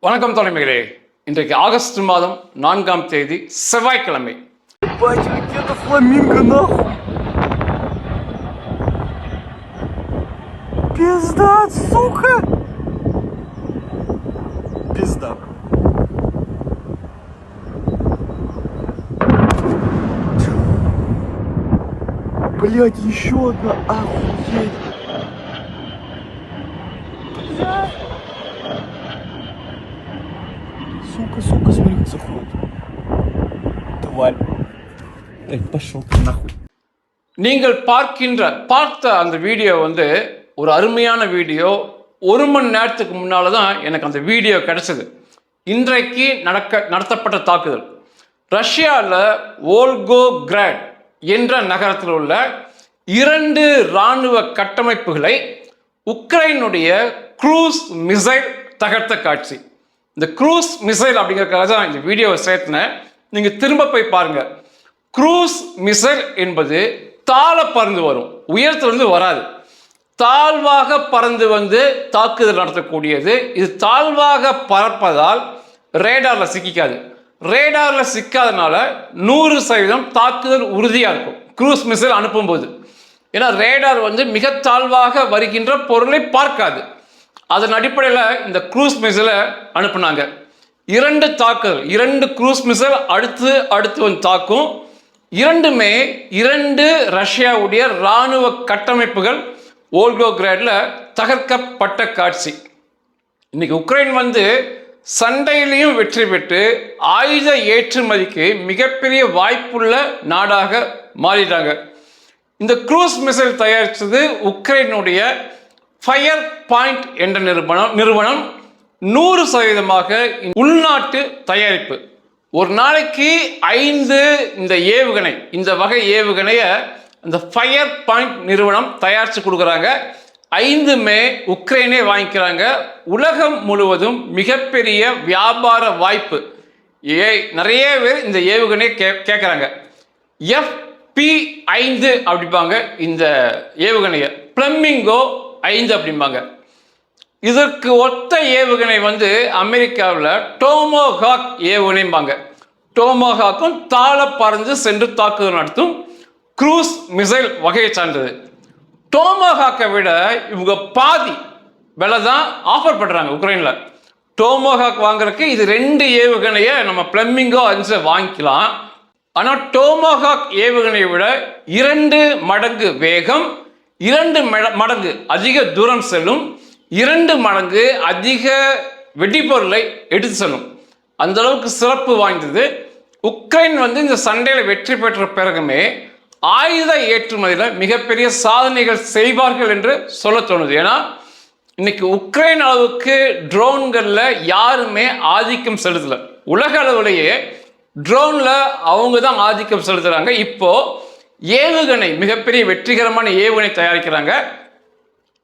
வணக்கம் தலைமைகளே. இன்றைக்கு ஆகஸ்ட் மாதம் 4ஆம் தேதி செவ்வாய்க்கிழமை. Это фламинго нахуй. Пизда, сука. Пизда. Блять, еще одна, охуеть. Блять. Сука, смотри, как заходит. Тварь. Пошел ты нахуй. நீங்கள் பார்த்த அந்த வீடியோ ஒரு அருமையான வீடியோ. 1 மணி நேரத்துக்கு முன்னால தான் எனக்கு அந்த வீடியோ கிடைச்சது. இன்றைக்கு நடத்தப்பட்ட தாக்குதல் ரஷ்யாவில் வோல்கோகிராட் என்ற நகரத்தில் உள்ள 2 இராணுவ கட்டமைப்புகளை உக்ரைனுடைய க்ரூஸ் மிசைல் தகர்த்த காட்சி. இந்த க்ரூஸ் மிசைல் அப்படிங்கிறதுக்காக தான் இந்த வீடியோவை சேர்த்துனேன். நீங்கள் திரும்ப போய் பாருங்க. க்ரூஸ் மிசைல் என்பது தாழ பறந்து வரும், உயரத்திலிருந்து வராது. தாழ்வாக பறந்து தாக்குதல் நடத்தக்கூடியது. இது தாழ்வாக பறப்பதால் ரேடாரில் சிக்காது. ரேடாரில் சிக்காதனால 100% தாக்குதல் உறுதியாக இருக்கும் க்ரூஸ் மிசைல் அனுப்பும்போது. ஏன்னா ரேடார் மிக தாழ்வாக வருகின்ற பொருளை பார்க்காது. அதன் அடிப்படையில் இந்த க்ரூஸ் மிசைலை அனுப்புனாங்க. 2 தாக்குதல், 2 க்ரூஸ் மிசைல் அடுத்து தாக்கும். 2மே 2 ரஷ்யாவுடைய இராணுவ கட்டமைப்புகள் வோல்கோகிராடில் தகர்க்கப்பட்ட காட்சி. இன்னைக்கு உக்ரைன் சண்டையிலையும் வெற்றி பெற்று ஆயுத ஏற்றுமதிக்கு மிகப்பெரிய வாய்ப்புள்ள நாடாக மாறிட்டாங்க. இந்த க்ரூஸ் மிசைல் தயாரித்தது உக்ரைனுடைய ஃபயர் பாயிண்ட் என்ற நிறுவனம் 100% உள்நாட்டு தயாரிப்பு. ஒரு நாளைக்கு 5 இந்த வகை ஏவுகணையை இந்த ஃபயர் பாயிண்ட் நிறுவனம் தயாரித்து கொடுக்குறாங்க. 5மே உக்ரைனே வாங்கிக்கிறாங்க. உலகம் முழுவதும் மிகப்பெரிய வியாபார வாய்ப்பு. நிறைய பேர் இந்த ஏவுகணையை கேட்குறாங்க. FP5 அப்படிம்பாங்க இந்த ஏவுகணையை, ஃப்ளமிங்கோ 5 அப்படிம்பாங்க. இதற்கு ஒத்த ஏவுகணை அமெரிக்காவில் டோமோஹாக் ஏவுகணைம்பாங்க. டோமோஹாக்கும் தாழ பறந்து சென்று தாக்குதல் நடத்தும் க்ரூஸ் மிசைல் வகையை சார்ந்தது. டோமோஹாக்கை விட இவங்க பாதி விலை தான் ஆஃபர் பண்ணுறாங்க உக்ரைனில். டோமோஹாக் வாங்குறதுக்கு இது 2 ஏவுகணையை நம்ம ஃப்ளமிங்கோ 5 வாங்கிக்கலாம். ஆனால் டோமோஹாக் ஏவுகணையை விட 2 மடங்கு வேகம், 2 மடங்கு அதிக தூரம் செல்லும், 2 மடங்கு அதிக வெடிபொருளை எடுத்து செல்லும். அந்த அளவுக்கு சிறப்பு வாய்ந்தது. உக்ரைன் இந்த சண்டையில் வெற்றி பெற்ற பிறகுமே ஆயுத ஏற்றுமதியில் மிகப்பெரிய சாதனைகள் செய்வார்கள் என்று சொல்ல தோணுது. ஏன்னா இன்னைக்கு உக்ரைன் அளவுக்கு ட்ரோன்களில் யாருமே ஆதிக்கம் செலுத்தலை. உலக அளவுலேயே ட்ரோனில் அவங்க தான் ஆதிக்கம் செலுத்துகிறாங்க. இப்போ ஏவுகணை, மிகப்பெரிய வெற்றிகரமான ஏவுகணை தயாரிக்கிறாங்க.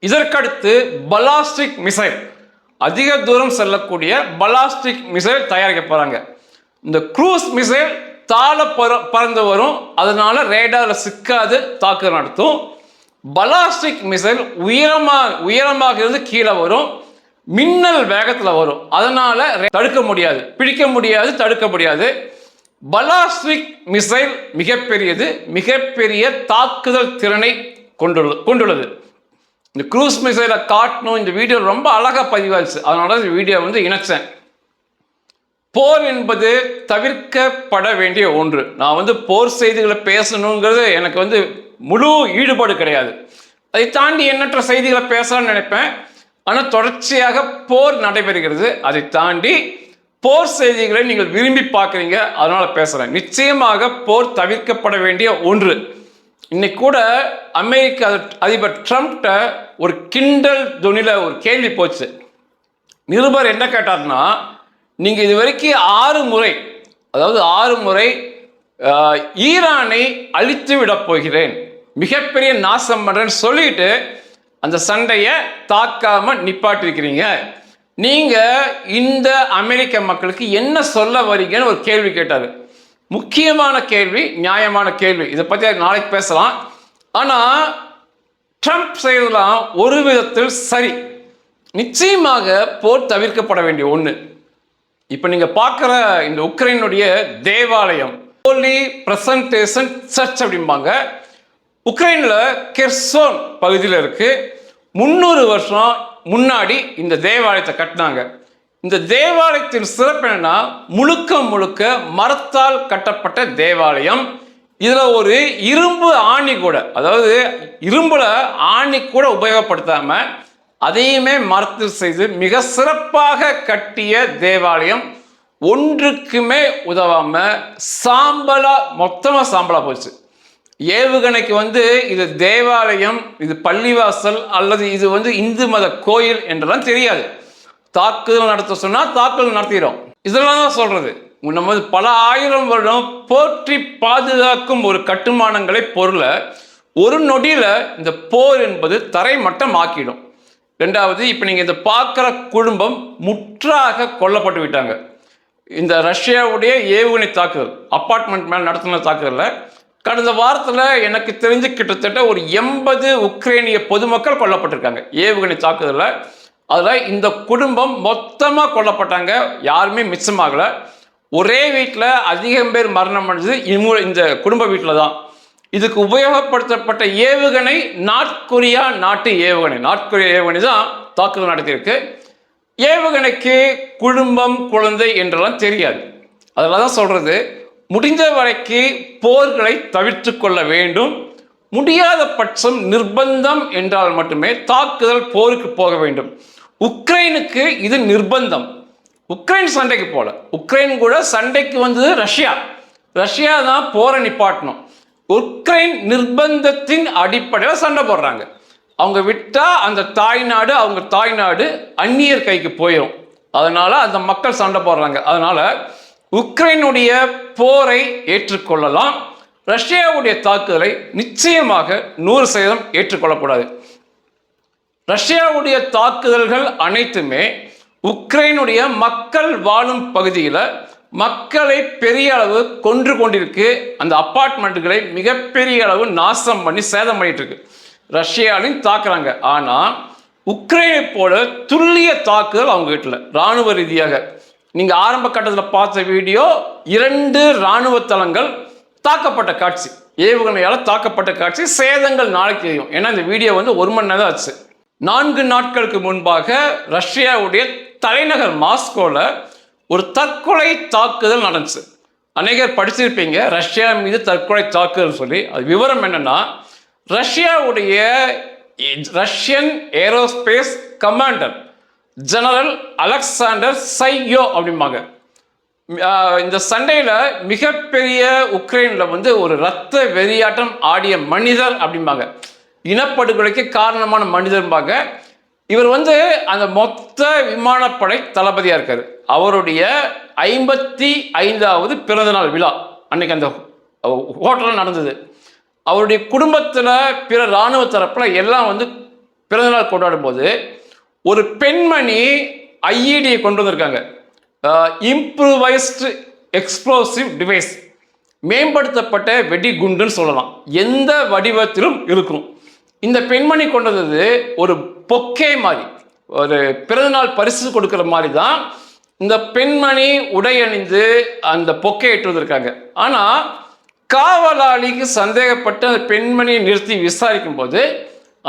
இதற்கடுத்து பலாஸ்டிக் மிசைல், அதிக தூரம் செல்லக்கூடிய பலாஸ்டிக் மிசைல் தயாரிக்க போகிறாங்க. இந்த க்ரூஸ் மிசைல் தாழ பறந்து வரும், அதனால ரேடாரில் சிக்காது தாக்குதல் நடத்தும். பலாஸ்டிக் மிசைல் உயரமாக இருந்து கீழே வரும், மின்னல் வேகத்தில் வரும், அதனால தடுக்க முடியாது, பிடிக்க முடியாது, தடுக்க முடியாது. பலாஸ்டிக் மிசைல் மிகப்பெரியது, மிகப்பெரிய தாக்குதல் திறனை கொண்டுள்ளது. இந்த க்ரூஸ் மிசைலை காட்டணும். இந்த வீடியோ ரொம்ப அழகாக பதிவாச்சு, அதனால இந்த வீடியோ இணைச்சேன். போர் என்பது தவிர்க்கப்பட வேண்டிய ஒன்று. நான் போர் செய்திகளை பேசணுங்கிறது எனக்கு முழு ஈடுபாடு கிடையாது. அதை தாண்டி எண்ணற்ற செய்திகளை பேசலாம்னு நினைப்பேன். ஆனால் தொடர்ச்சியாக போர் நடைபெறுகிறது. அதை தாண்டி போர் செய்திகளை நீங்கள் விரும்பி பார்க்குறீங்க, அதனால பேசுகிறேன். நிச்சயமாக போர் தவிர்க்கப்பட வேண்டிய ஒன்று. இன்னைக்கு கூட அமெரிக்க அதிபர் ட்ரம்ப்ட ஒரு கிண்டல் துணியில் ஒரு கேள்வி போச்சு. நிருபர் என்ன கேட்டார்னா, நீங்கள் இது வரைக்கும் 6 முறை ஈரானை அழித்து விட போகிறேன், மிகப்பெரிய நாசம் பண்ணுறேன்னு சொல்லிட்டு அந்த சண்டையை தாக்காம நிப்பாட்டிருக்கிறீங்க. நீங்கள் இந்த அமெரிக்க மக்களுக்கு என்ன சொல்ல வரீங்கன்னு ஒரு கேள்வி கேட்டார். முக்கியமான கேள்வி, நியாயமான கேள்வி. இதை பற்றி நாளைக்கு பேசலாம். ஆனால் ட்ரம்ப் செய்ததெல்லாம் ஒரு விதத்தில் சரி. நிச்சயமாக போர் தவிர்க்கப்பட வேண்டிய ஒன்று. இப்போ நீங்கள் பார்க்குற இந்த உக்ரைனுடைய தேவாலயம் ஹோலி பிரசன்டேஷன் சர்ச் அப்படிம்பாங்க. உக்ரைனில் கெர்சோன் பகுதியில் இருக்குது. 300 வருஷம் முன்னாடி இந்த தேவாலயத்தை கட்டினாங்க. இந்த தேவாலயத்தின் சிறப்பு என்னன்னா, முழுக்க முழுக்க மரத்தால் கட்டப்பட்ட தேவாலயம். இதில் ஒரு இரும்பு ஆணி கூட, அதாவது இரும்புல ஆணி கூட உபயோகப்படுத்தாமல் அதையுமே மரத்தில் செய்து மிக சிறப்பாக கட்டிய தேவாலயம். ஒன்றுக்குமே உதவாம மொத்தமாக சாம்பலா போச்சு. ஏவுகணைக்கு இது தேவாலயம், இது பள்ளிவாசல், அல்லது இது இந்து மத கோயில் என்றெல்லாம் தெரியாது. தாக்குதல் நடத்த சொன்னால் தாக்குதல் நடத்திடும். இதெல்லாம் தான் சொல்றது. நம்ம பல ஆயிரம் வருடம் போற்றி பாதுகாக்கும் ஒரு கட்டுமானங்களை பொருளை ஒரு நொடியில இந்த போர் என்பது தரைமட்டம் ஆக்கிடும். ரெண்டாவது, இப்போ நீங்கள் இந்த பார்க்குற குடும்பம் முற்றாக கொல்லப்பட்டு விட்டாங்க. இந்த ரஷ்யாவுடைய ஏவுகணை தாக்குதல், அப்பார்ட்மெண்ட் மேலே நடத்தின தாக்குதலில் கடந்த வாரத்தில் எனக்கு தெரிஞ்சு கிட்டத்தட்ட ஒரு 80 உக்ரைனிய பொதுமக்கள் கொல்லப்பட்டிருக்காங்க ஏவுகணை தாக்குதலில். அதில் இந்த குடும்பம் மொத்தமாக கொல்லப்பட்டாங்க, யாருமே மிச்சமாகலை. ஒரே வீட்டில் அதிகம் பேர் மரணம் அடைஞ்சது இந்த குடும்ப வீட்டில் தான். இதுக்கு உபயோகப்படுத்தப்பட்ட ஏவுகணை நார்த் கொரியா நாட்டு ஏவுகணை. நார்த் கொரியா ஏவுகணை தான் தாக்குதல் நடத்தியிருக்கு. ஏவுகணைக்கு குடும்பம், குழந்தை என்றெல்லாம் தெரியாது. அதெல்லாம் தான் சொல்றது, முடிந்த வரைக்கு போர்களை தவிர்த்து கொள்ள வேண்டும். முடியாத பட்சம் நிர்பந்தம் என்றால் மட்டுமே தாக்குதல் போருக்கு போக வேண்டும். உக்ரைனுக்கு இது நிர்பந்தம். உக்ரைன் சண்டைக்கு போல, உக்ரைன் கூட சண்டைக்கு வந்தது ரஷ்யா தான் போரை நிப்பாட்டணும். உக்ரைன் நிர்பந்தத்தின் அடிப்படையில் சண்டை போடுறாங்க. அவங்க விட்டா அந்த தாய்நாடு, அவங்க தாய்நாடு அந்நியர் கைக்கு போயிடும். அதனால அந்த மக்கள் சண்டை போடுறாங்க. அதனால உக்ரைனுடைய போரை ஏற்றுக்கொள்ளலாம், ரஷ்யாவுடைய தாக்குதலை நிச்சயமாக 100% ஏற்றுக்கொள்ளக்கூடாது. ரஷ்யாவுடைய தாக்குதல்கள் அனைத்துமே உக்ரைனுடைய மக்கள் வாழும் பகுதியில் மக்களை பெரிய அளவு கொன்று கொண்டிருக்கு. அந்த அப்பார்ட்மெண்ட்டுகளை மிகப்பெரிய அளவு நாசம் பண்ணி சேதம் பண்ணிட்டு இருக்கு. ரஷ்யாலையும் தாக்குறாங்க. ஆனால் உக்ரைனை போல துல்லிய தாக்குதல் அவங்க வீட்டில் இராணுவ ரீதியாக. நீங்கள் ஆரம்ப கட்டத்தில் பார்த்த வீடியோ 2 இராணுவ தளங்கள் தாக்கப்பட்ட காட்சி, ஏவுகணையால் தாக்கப்பட்ட காட்சி. சேதங்கள் நாளைக்கு தெரியும், ஏன்னா இந்த வீடியோ 1 மணி நேரம் ஆச்சு. 4 நாட்களுக்கு முன்பாக ரஷ்யாவுடைய தலைநகர் மாஸ்கோவில் ஒரு தற்கொலை தாக்குதல் நடந்துச்சு. அநேகர் படிச்சிருப்பீங்க ரஷ்யா மீது தற்கொலை தாக்குதல் சொல்லி. அது விவரம் என்னன்னா, Russian aerospace commander general Alexander சையோ அப்படிம்பாங்க. இந்த சண்டையில் மிகப்பெரிய உக்ரைனில் ஒரு இரத்த வெறியாட்டம் ஆடிய மனிதர் அப்படிம்பாங்க. இனப்படுகொலைக்கு காரணமான மனிதர்பாங்க. இவர் அந்த மொத்த விமானப்படை தளபதியாக இருக்காரு. அவருடைய 55வது பிறந்தநாள் விழா அன்னைக்கு அந்த ஹோட்டலில் நடந்தது. அவருடைய குடும்பத்தில் பிற இராணுவ தரப்பில் எல்லாம் பிறந்தநாள் கொண்டாடும் போது ஒரு பெண்மணி ஐஇடியை கொண்டு வந்திருக்காங்க. இம்ப்ரூவைஸ்டு எக்ஸ்ப்ளோசிவ் டிவைஸ், மேம்படுத்தப்பட்ட வெடிகுண்டுன்னு சொல்லலாம். எந்த வடிவத்திலும் இருக்கும். இந்த பெண்மணி கொண்டு வந்தது ஒரு பொக்கே மாதிரி, ஒரு பிறந்தநாள் பரிசு கொடுக்குற மாதிரி தான் இந்த பெண்மணி உடை அணிந்து அந்த பொக்கே இட்டு வந்திருக்காங்க. ஆனால் காவலாளிக்கு சந்தேகப்பட்டு அந்த பெண்மணியை நிறுத்தி விசாரிக்கும் போது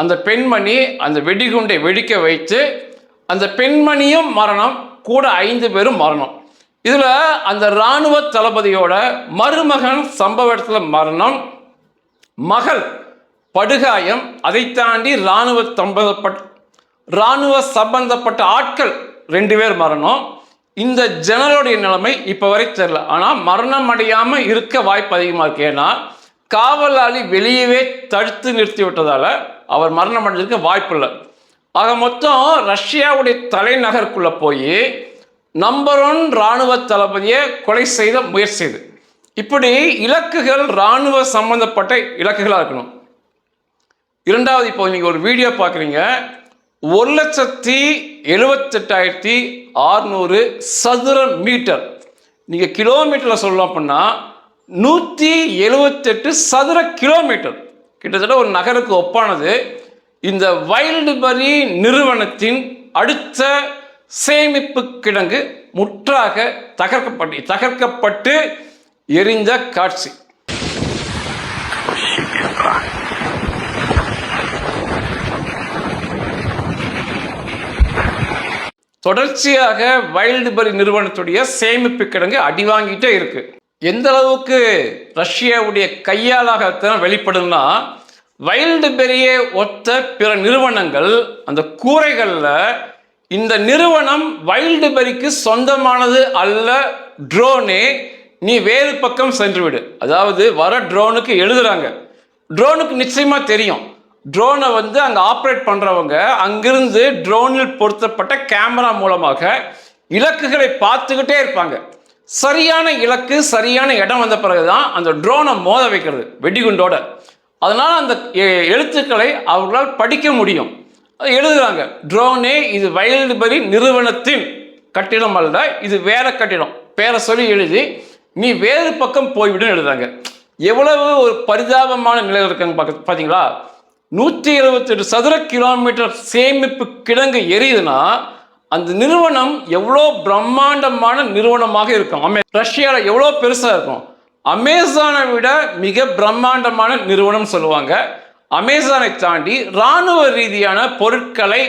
அந்த பெண்மணி அந்த வெடிகுண்டை வெடிக்க வைத்து அந்த பெண்மணியும் மரணம், கூட 5 பேரும் மரணம். இதில் அந்த இராணுவ தளபதியோட மருமகன் சம்பவ இடத்துல மரணம், மகள் படுகாயம். அதை தாண்டி இராணுவ சம்பந்தப்பட்ட ஆட்கள் 2 பேர் மரணம். இந்த ஜெனரலுடைய நிலைமை இப்போ வரை தெரியல. ஆனால் மரணம் அடையாமல் இருக்க வாய்ப்பு அதிகமாக இருக்கு. ஏன்னா காவலாளி வெளியவே தடுத்து நிறுத்தி விட்டதால அவர் மரணம் அடைஞ்சிருக்க வாய்ப்பு இல்லை. ஆக மொத்தம் ரஷ்யாவுடைய தலைநகருக்குள்ள போய் நம்பர் 1 இராணுவ தளபதியை கொலை செய்த முயற்சி செய்து. இப்படி இலக்குகள் இராணுவ சம்பந்தப்பட்ட இலக்குகளாக இருக்கணும். இரண்டாவது, இப்போ நீங்கள் ஒரு வீடியோ பார்க்குறீங்க, 1,78,600 சதுர மீட்டர். நீங்கள் கிலோமீட்டரில் சொல்லலாம் அப்படின்னா 178 சதுர கிலோமீட்டர், கிட்டத்தட்ட ஒரு நகருக்கு ஒப்பானது. இந்த வைல்டுபரி நிறுவனத்தின் அடுத்த சேமிப்பு கிடங்கு முற்றாக தகர்க்கப்பட்டு எரிந்த காட்சி. தொடர்ச்சியாக வைல்டுபெரி நிறுவனத்துடைய சேமிப்பு கிடங்கு அடி வாங்கிட்டே இருக்கு. எந்த அளவுக்கு ரஷ்யாவுடைய கையாளாகத்தான் வெளிப்படும்னா, வைல்டுபெரியை ஒத்த பிற நிறுவனங்கள் அந்த கூரைகளில் இந்த நிறுவனம் வைல்டுபெரிக்கு சொந்தமானது அல்ல, ட்ரோனே, நீ வேறு பக்கம் சென்று விடு. அதாவது வர ட்ரோனுக்கு எழுதுறாங்க. ட்ரோனுக்கு நிச்சயமா தெரியும், ட்ரோனை வந்து அங்கே ஆப்ரேட் பண்ணுறவங்க அங்கிருந்து ட்ரோனில் பொருத்தப்பட்ட கேமரா மூலமாக இலக்குகளை பார்த்துக்கிட்டே இருப்பாங்க. சரியான இலக்கு சரியான இடம் வந்த பிறகுதான் அந்த ட்ரோனை மோத வைக்கிறது வெடிகுண்டோட. அதனால் அந்த எழுத்துக்களை அவர்களால் படிக்க முடியும். எழுதுறாங்க, ட்ரோனே இது வைல்டுபெரி நிறுவனத்தின் கட்டிடம் அல்ல, இது வேற கட்டிடம், பேரை சொல்லி எழுதி நீ வேறு பக்கம் போய்விடுன்னு எழுதுறாங்க. எவ்வளவு ஒரு பரிதாபமான நிலையில் இருக்காங்க பார்த்தீங்களா? 178 சதுர கிலோமீட்டர் சேமிப்பு கிடங்கு எரியுதுன்னா அந்த நிறுவனம் எவ்வளோ பிரம்மாண்டமான நிறுவனமாக இருக்கும். ரஷ்யாவில் எவ்வளோ பெருசாக இருக்கும். அமேசானை விட மிக பிரம்மாண்டமான நிறுவனம் சொல்லுவாங்க. அமேசானை தாண்டி இராணுவ ரீதியான பொருட்களை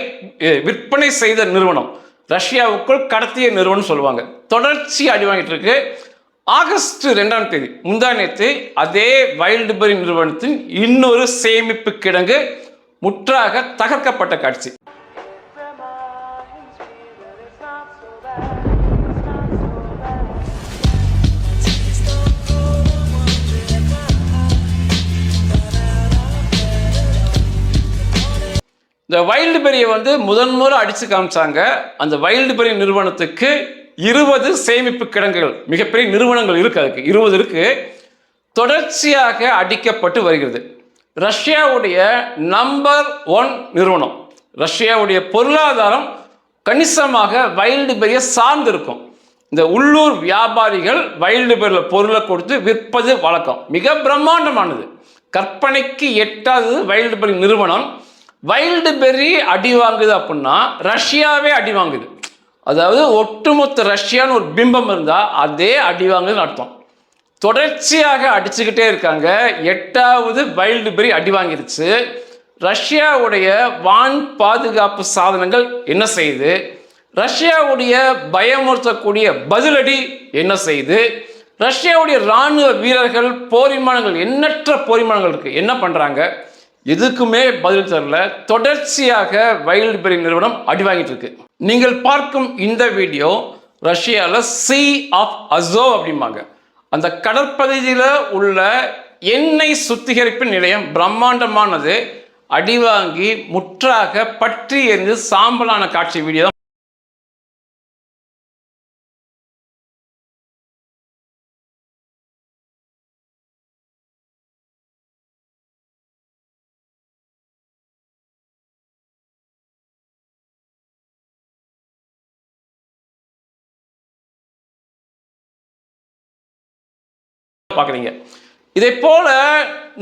விற்பனை செய்த நிறுவனம், ரஷ்யாவுக்குள் கடத்திய நிறுவனம் சொல்லுவாங்க. தொடர்ச்சி அடி வாங்கிட்டு இருக்கு. ஆகஸ்ட் 2ஆம் தேதி முந்தா நேற்று அதே வைல்டுபெரி நிறுவனத்தின் இன்னொரு சேமிப்பு கிடங்கு முற்றாக தகர்க்கப்பட்ட காட்சி. இந்த வைல்டுபெரியை வந்து முதன்முறை அடிச்சு காமிச்சாங்க. அந்த வைல்டுபெரி நிறுவனத்துக்கு 20 சேமிப்பு கிடங்குகள், மிகப்பெரிய நிறுவனங்கள் இருக்கு, அதுக்கு 20 இருக்கு, தொடர்ச்சியாக அடிக்கப்பட்டு வருகிறது. ரஷ்யாவுடைய நம்பர் 1 நிறுவனம். ரஷ்யாவுடைய பொருளாதாரம் கணிசமாக வைல்டுபெரியை சார்ந்து இருக்கும். இந்த உள்ளூர் வியாபாரிகள் வைல்டுபெரியில் பொருளை கொடுத்து விற்பது வழக்கம். மிக பிரம்மாண்டமானது, கற்பனைக்கு எட்டாதது வைல்டுபெரி நிறுவனம். வைல்டுபெரி அடி வாங்குது அப்படின்னா ரஷ்யாவே அடி வாங்குது. அதாவது ஒட்டுமொத்த ரஷ்யான்னு ஒரு பிம்பம் இருந்தால் அதே அடி வாங்குதுன்னு அர்த்தம். தொடர்ச்சியாக அடிச்சுக்கிட்டே இருக்காங்க. 8வது வைல்டுபெரி அடி வாங்கிருச்சு. ரஷ்யாவுடைய வான் பாதுகாப்பு சாதனங்கள் என்ன செய்யுது? ரஷ்யாவுடைய பயமுறுத்தக்கூடிய பதிலடி என்ன செய்யுது? ரஷ்யாவுடைய இராணுவ வீரர்கள், போர் விமானங்கள், எண்ணற்ற போர் விமானங்கள் இருக்கு, என்ன பண்றாங்க? எதுக்குமே பதில் தரல. தொடர்ச்சியாக வைல்டுபெரி நிறுவனம் அடி வாங்கிட்டு இருக்கு. நீங்கள் பார்க்கும் இந்த வீடியோ ரஷ்யாவில் சீ ஆஃப் அசோவ் அப்படிம்பாங்க. அந்த கடற்பகுதியில் உள்ள எண்ணெய் சுத்திகரிப்பு நிலையம் பிரம்மாண்டமானது அடி வாங்கி முற்றாக பற்றி எரிந்து சாம்பலான காட்சி வீடியோ. பார்க்குறீங்க. இதை போல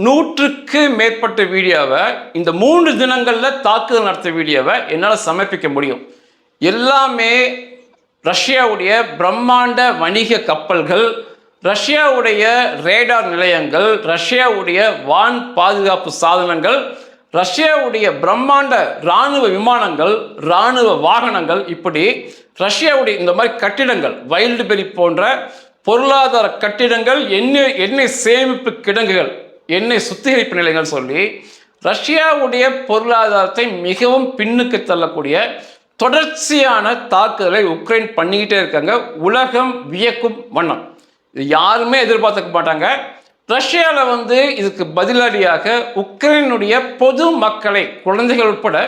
100க்கு மேற்பட்ட வீடியோவை இந்த 3 தினங்களில் தாக்குதல் நடத்திய வீடியோவை என்னால் சமர்ப்பிக்க முடியும். எல்லாமே ரஷ்யாவுடைய பிரம்மாண்ட வணிக கப்பல்கள், ரஷ்யாவுடைய ரேடார் நிலையங்கள், ரஷ்யாவுடைய வான் பாதுகாப்பு சாதனங்கள், ரஷ்யாவுடைய பிரம்மாண்ட இராணுவ விமானங்கள், இராணுவ வாகனங்கள், இப்படி ரஷ்யாவுடைய இந்த மாதிரி கட்டிடங்கள், வைல்டுபெரி போன்ற பொருளாதார கட்டிடங்கள், எண்ணெய் சேமிப்பு கிடங்குகள், எண்ணெய் சுத்திகரிப்பு நிலையங்கள் சொல்லி ரஷ்யாவுடைய பொருளாதாரத்தை மிகவும் பின்னுக்கு தள்ளக்கூடிய தொடர்ச்சியான தாக்குதலை உக்ரைன் பண்ணிக்கிட்டே இருக்காங்க. உலகம் வியக்கும் வண்ணம். இது யாருமே எதிர்பார்த்துக்க மாட்டாங்க. ரஷ்யாவில் வந்து இதுக்கு பதிலடியாக உக்ரைனுடைய பொது மக்களை, குழந்தைகள் உட்பட,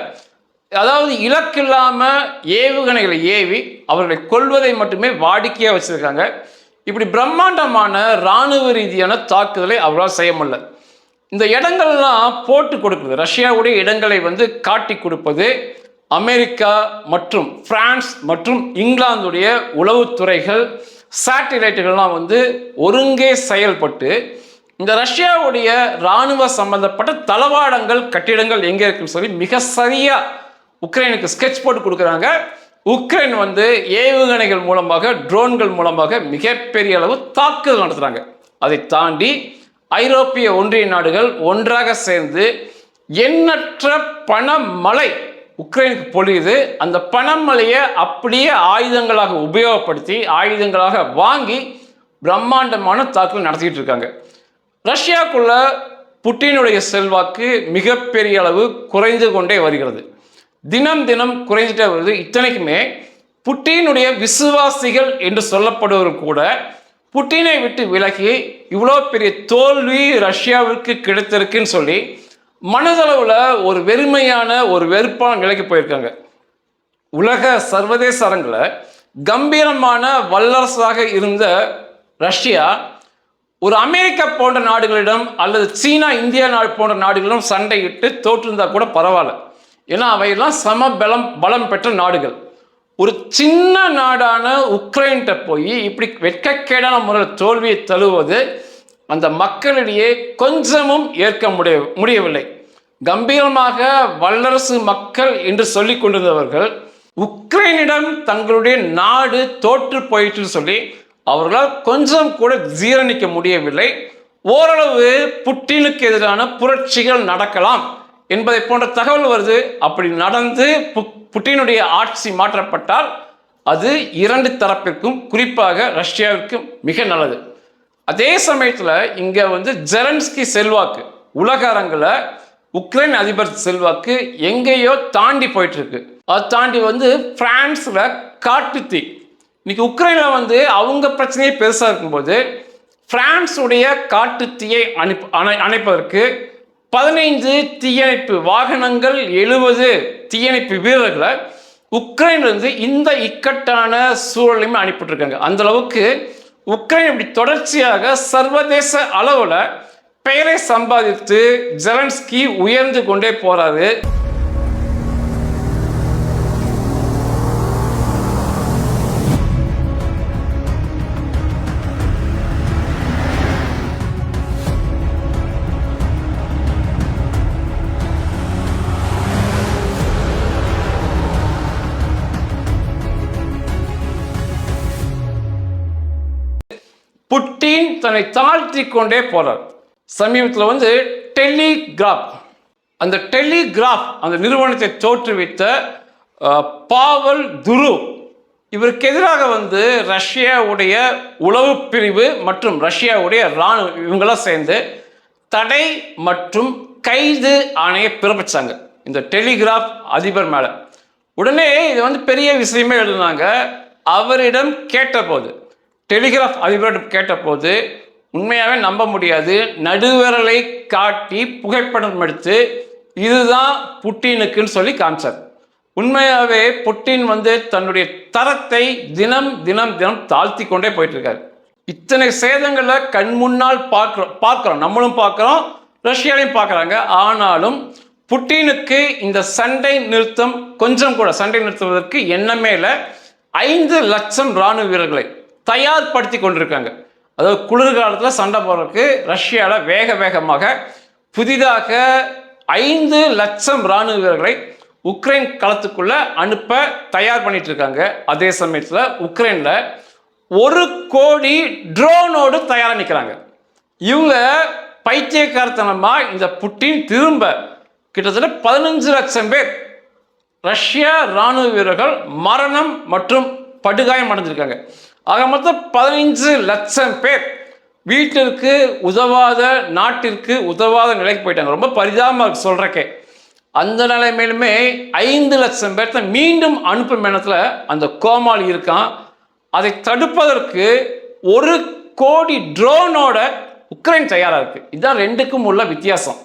அதாவது இலக்கில்லாமல் ஏவுகணைகளை ஏவி அவர்களை கொல்வதை மட்டுமே வாடிக்கையாக வச்சிருக்காங்க. இப்படி பிரம்மாண்டமான இராணுவ ரீதியான தாக்குதலை அவரால் செய்ய முடியல. இந்த இடங்கள்லாம் போட்டு கொடுக்குது, ரஷ்யாவுடைய இடங்களை வந்து காட்டி கொடுப்பது அமெரிக்கா மற்றும் பிரான்ஸ் மற்றும் இங்கிலாந்துடைய உளவுத்துறைகள், சேட்டிலைட்டுகள்லாம் வந்து ஒருங்கே செயல்பட்டு இந்த ரஷ்யாவுடைய இராணுவ சம்பந்தப்பட்ட தளவாடங்கள், கட்டிடங்கள் எங்கே இருக்குன்னு சொல்லி மிக சரியாக உக்ரைனுக்கு ஸ்கெட்ச் போட்டு கொடுக்குறாங்க. உக்ரைன் வந்து ஏவுகணைகள் மூலமாக, ட்ரோன்கள் மூலமாக மிகப்பெரிய அளவு தாக்குதல் நடத்துகிறாங்க. அதை தாண்டி ஐரோப்பிய ஒன்றிய நாடுகள் ஒன்றாக சேர்ந்து எண்ணற்ற பணமழை உக்ரைனுக்கு பொழியுது. அந்த பணமழையை அப்படியே ஆயுதங்களாக உபயோகப்படுத்தி, ஆயுதங்களாக வாங்கி பிரம்மாண்டமான தாக்குதல் நடத்திட்டு இருக்காங்க. ரஷ்யாவுக்குள்ள புட்டினுடைய செல்வாக்கு மிகப்பெரிய அளவு குறைந்து கொண்டே வருகிறது. தினம் தினம் குறைந்துட்டே வருது. இத்தனைக்குமே புட்டினுடைய விசுவாசிகள் என்று சொல்லப்படுவர் கூட புட்டினை விட்டு விலகி இவ்வளோ பெரிய தோல்வி ரஷ்யாவிற்கு கிடைத்திருக்குன்னு சொல்லி மனதளவில் ஒரு வெறுமையான, ஒரு வெறுப்பான நிலைக்கு போயிருக்காங்க. உலக சர்வதேச அரங்கில் கம்பீரமான வல்லரசாக இருந்த ரஷ்யா ஒரு அமெரிக்கா போன்ற நாடுகளிடம் அல்லது சீனா, இந்தியா போன்ற நாடுகளிடம் சண்டையிட்டு தோற்றிருந்தா கூட பரவாயில்ல. ஏன்னா அவையெல்லாம் பலம் பெற்ற நாடுகள். ஒரு சின்ன நாடான உக்ரைன்கிட்ட போய் இப்படி வெட்கக்கேடான முறையில் தோல்வியை தழுவது அந்த மக்களிடையே கொஞ்சமும் ஏற்க முடியவில்லை. கம்பீரமாக வல்லரசு மக்கள் என்று சொல்லிக் கொண்டிருந்தவர்கள் உக்ரைனிடம் தங்களுடைய நாடு தோற்று போயிட்டு சொல்லி அவர்களால் கொஞ்சம் கூட ஜீரணிக்க முடியவில்லை. ஓரளவு புட்டினுக்கு எதிரான புரட்சிகள் நடக்கலாம் என்பதை போன்ற தகவல் வருது. அப்படி நடந்து புட்டினுடைய ஆட்சி மாற்றப்பட்டால் அது இரண்டு தரப்பிற்கும், குறிப்பாக ரஷ்யாவிற்கும் மிக நல்லது. அதே சமயத்தில் இங்கே வந்து ஜெலன்ஸ்கி செல்வாக்கு உலக அரங்கில் உக்ரைன் அதிபர் செல்வாக்கு எங்கேயோ தாண்டி போயிட்டு இருக்கு. அதை தாண்டி வந்து பிரான்ஸில் காட்டுத்தீ. இன்னைக்கு உக்ரைனில் வந்து அவங்க பிரச்சனையே பெருசாக இருக்கும்போது பிரான்ஸுடைய காட்டுத்தீயை அணைப்பதற்கு 15 தீயணைப்பு வாகனங்கள், 70 தீயணைப்பு வீரர்களை உக்ரைன்லேருந்து இந்த இக்கட்டான சூழலையுமே அனுப்பிட்டுருக்காங்க. அந்த அளவுக்கு உக்ரைன் இப்படி தொடர்ச்சியாக சர்வதேச அளவில் பெயரை சம்பாதித்து ஜெலன்ஸ்கி உயர்ந்து கொண்டே போறாரு. புட்டின் தன்னை தாழ்த்தி கொண்டே போறார். சமீபத்தில் வந்து டெலிகிராஃப், அந்த டெலிகிராஃப் அந்த நிறுவனத்தை தோற்றுவித்த பாவல் துரு, இவருக்கு எதிராக வந்து ரஷ்யாவுடைய உளவு பிரிவு மற்றும் ரஷ்யாவுடைய இராணுவ இவங்களாம் சேர்ந்து தடை மற்றும் கைது ஆணையை பிறப்பிச்சாங்க இந்த டெலிகிராஃப் அதிபர் மேலே. உடனே இது வந்து பெரிய விஷயமே எழுதினாங்க. அவரிடம் கேட்டபோது, டெலிகிராஃப் அதிபரிடம் கேட்டபோது உண்மையாகவே நம்ப முடியாது, நடுவிரலை காட்டி புகைப்படம் எடுத்து இதுதான் புட்டினுக்குன்னு சொல்லி காமிச்சார். உண்மையாகவே புட்டின் வந்து தன்னுடைய தரத்தை தினம் தினம் தினம் தாழ்த்தி கொண்டே போயிட்டு இருக்காரு. இத்தனை சேதங்களை கண் முன்னால் பார்க்குறோம், நம்மளும் பார்க்குறோம், ரஷ்யாலையும் பார்க்குறாங்க. ஆனாலும் புட்டினுக்கு இந்த சண்டை நிறுத்தம் கொஞ்சம் கூட சண்டை நிறுத்துவதற்கு எண்ணமே இல்லை. 5 லட்சம் இராணுவ வீரர்களை தயார்படுத்தி கொண்டிருக்காங்க. அதாவது குளிர்காலத்தில் சண்டை போடுறதுக்கு ரஷ்யாவில் வேகமாக புதிதாக 5 லட்சம் இராணுவ வீரர்களை உக்ரைன் களத்துக்குள்ள அனுப்ப தயார் பண்ணிட்டு இருக்காங்க. அதே சமயத்தில் உக்ரைனில் 1 கோடி ட்ரோனோடு தயாராக நிற்கிறாங்க. இவங்க பைத்தியக்காரத்தனமாக இந்த புட்டின் திரும்ப கிட்டத்தட்ட 15 லட்சம் பேர் ரஷ்யா இராணுவ வீரர்கள் மரணம் மற்றும் படுகாயம் அடைஞ்சிருக்காங்க. ஆக மொத்தம் 15 லட்சம் பேர் வீட்டிற்கு உதவாத, நாட்டிற்கு உதவாத நிலைக்கு போயிட்டாங்க. ரொம்ப பரிதாபமாக சொல்றக்கே. அந்த நிலைமையிலுமே 5 லட்சம் பேர்த்த மீண்டும் அனுப்பும் எண்ணத்தில் அந்த கோமாளி இருக்கான். அதை தடுப்பதற்கு 1 கோடி ட்ரோனோட உக்ரைன் தயாராக இருக்கு. இதுதான் ரெண்டுக்கும் உள்ள வித்தியாசம்.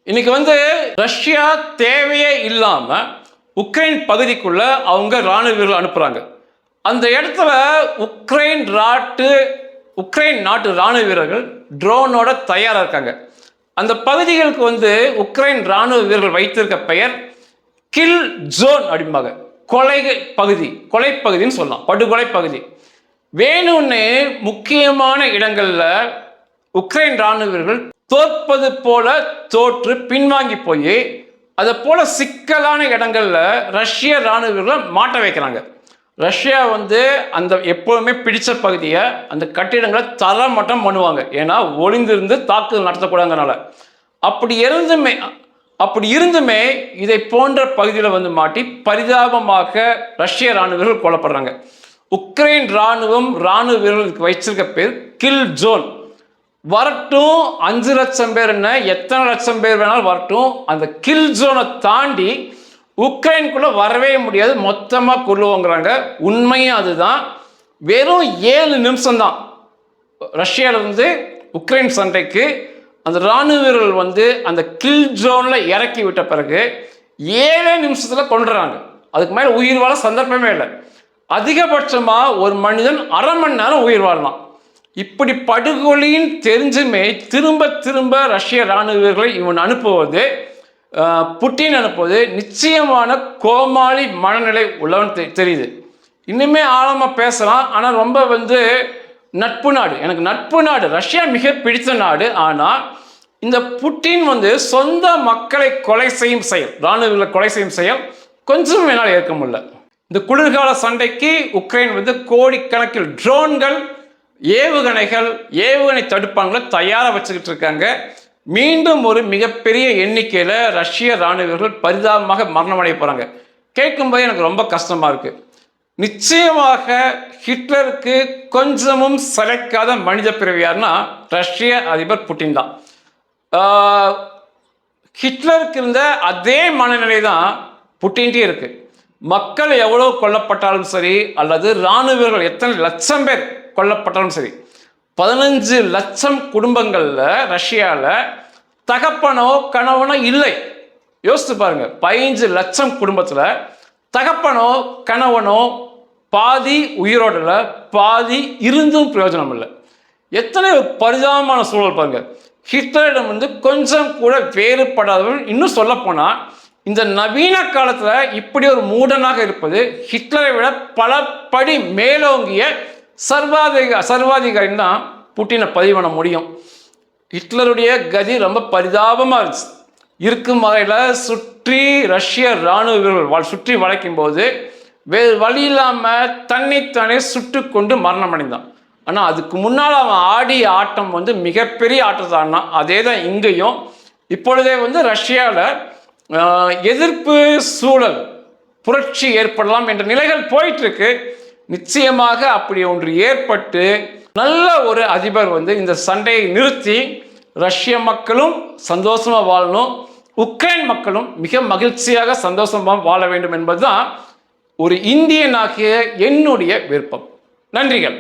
இன்னைக்கு வந்து ரஷ்யா தேவையே இல்லாம உக்ரைன் பகுதிக்குள்ள அவங்க இராணுவ வீரர்கள் அனுப்புறாங்க. அந்த இடத்துல உக்ரைன் நாட்டு இராணுவ வீரர்கள் ட்ரோனோட தயாராக இருக்காங்க. அந்த பகுதிகளுக்கு வந்து உக்ரைன் இராணுவ வீரர்கள் வைத்திருக்க பெயர் கில் ஜோன் அப்படிம்பாங்க. கொலை பகுதின்னு சொல்லலாம், படுகொலை பகுதி. வேணும்னு முக்கியமான இடங்கள்ல உக்ரைன் இராணுவ வீரர்கள் தோற்பது போல தோற்று பின்வாங்கி போய் அதை போல சிக்கலான இடங்கள்ல ரஷ்ய இராணுவ வீரர்களை மாட்ட வைக்கிறாங்க. ரஷ்யா வந்து அந்த எப்போதுமே பிடிச்ச பகுதியை அந்த கட்டிடங்களை தரமட்டம் பண்ணுவாங்க. ஏன்னா ஒளிந்திருந்து தாக்குதல் நடத்தக்கூடாதனால. அப்படி இருந்துமே இதை போன்ற பகுதியில் வந்து மாட்டி பரிதாபமாக ரஷ்ய இராணுவர்கள் கொல்லப்படுறாங்க. உக்ரைன் இராணுவ வீரர்களுக்கு வச்சிருக்க பேர் கில் ஜோன். வரட்டும், 5 லட்சம் பேர் என்ன, எத்தனை லட்சம் பேர் வேணாலும் வரட்டும், அந்த கில் ஜோனை தாண்டி உக்ரைனுக்குள்ள வரவே முடியாது, மொத்தமாக கொள்ளுவோங்கிறாங்க. உண்மையும் அதுதான். வெறும் 7 நிமிஷம் தான் ரஷ்யாவிலிருந்து உக்ரைன் சண்டைக்கு அந்த இராணுவ வீரர்கள் வந்து அந்த கில் ஜோனில் இறக்கி விட்ட பிறகு 7 நிமிஷத்தில் கொண்டுறாங்க. அதுக்கு மேலே உயிர் வாழ சந்தர்ப்பமே இல்லை. அதிகபட்சமாக ஒரு மனிதன் 1/2 மணி நேரம் உயிர் வாழலாம். இப்படி படுகொலின்னு தெரிஞ்சுமே திரும்ப ரஷ்ய இராணுவ வீரர்களை புட்டின் அனுப்புவது நிச்சயமான கோமாளி மனநிலை உள்ளவன் தெரியுது. இன்னுமே ஆழமாக பேசலாம். ஆனால் ரொம்ப வந்து நட்பு நாடு, எனக்கு நட்பு நாடு ரஷ்யா மிக பிடித்த நாடு. ஆனால் இந்த புட்டின் வந்து சொந்த மக்களை கொலை செய்யும் செயல், இராணுவ கொலை செய்யும் செயல் கொஞ்சம் என்னால் ஏற்க முடியல. இந்த குளிர்கால சண்டைக்கு உக்ரைன் வந்து கோடிக்கணக்கில் ட்ரோன்கள், ஏவுகணை தடுப்பான்களை தயாராக வச்சுக்கிட்டு இருக்காங்க. மீண்டும் ஒரு மிகப்பெரிய எண்ணிக்கையில் ரஷ்ய இராணுவர்கள் பரிதாபமாக மரணமடைய போகிறாங்க. கேட்கும்போது எனக்கு ரொம்ப கஷ்டமாக இருக்குது. நிச்சயமாக ஹிட்லருக்கு கொஞ்சமும் சளைக்காத மனித பிறவி யாருன்னா ரஷ்ய அதிபர் புட்டின் தான். ஹிட்லருக்கு இருந்த அதே மனநிலை தான் புட்டின்ட்டே இருக்கு. மக்கள் எவ்வளோ கொல்லப்பட்டாலும் சரி, அல்லது இராணுவர்கள் எத்தனை லட்சம் பேர் கொல்லப்பட்டாலும் சரி, 15 லட்சம் குடும்பங்களில் ரஷ்யாவில் தகப்பனோ கணவனோ இல்லை. யோசித்து பாருங்க, 15 லட்சம் குடும்பத்தில் தகப்பனோ கணவனோ பாதி உயிரோட, பாதி இருந்தும் பிரயோஜனம் இல்லை. எத்தனை பரிதாபமான சூழல் பாருங்க. ஹிட்லரிடம் வந்து கொஞ்சம் கூட வேறுபடாதவர்கள். இன்னும் சொல்ல போனால் இந்த நவீன காலத்தில் இப்படி ஒரு மூடனாக இருப்பது ஹிட்லரை விட பல படி மேலோங்கிய சர்வாதிகாரின்னு தான் புட்டினை பதிவு பண்ண முடியும். ஹிட்லருடைய கதி ரொம்ப பரிதாபமாக இருந்துச்சு. இருக்கும் வகையில் சுற்றி ரஷ்ய இராணுவ வீரர்கள் சுற்றி வளைக்கும் போது வேறு வழி இல்லாமல் தன்னைத்தானே சுட்டு கொண்டு மரணம் அடைந்தான். ஆனால் அதுக்கு முன்னால் அவன் ஆடிய ஆட்டம் வந்து மிகப்பெரிய ஆட்டத்தை ஆடினான். அதே தான் இங்கேயும். இப்பொழுதே வந்து ரஷ்யாவில் எதிர்ப்பு சூழல், புரட்சி ஏற்படலாம் என்ற நிலைகள் போயிட்டு இருக்கு. நிச்சயமாக அப்படி ஒன்று ஏற்பட்டு நல்ல ஒரு அதிபர் வந்து இந்த சண்டையை நிறுத்தி ரஷ்ய மக்களும் சந்தோஷமாக வாழணும், உக்ரைன் மக்களும் மிக மகிழ்ச்சியாக சந்தோஷமாக வாழ வேண்டும் என்பதுதான் ஒரு இந்தியனாகிய என்னுடைய விருப்பம். நன்றிகள்.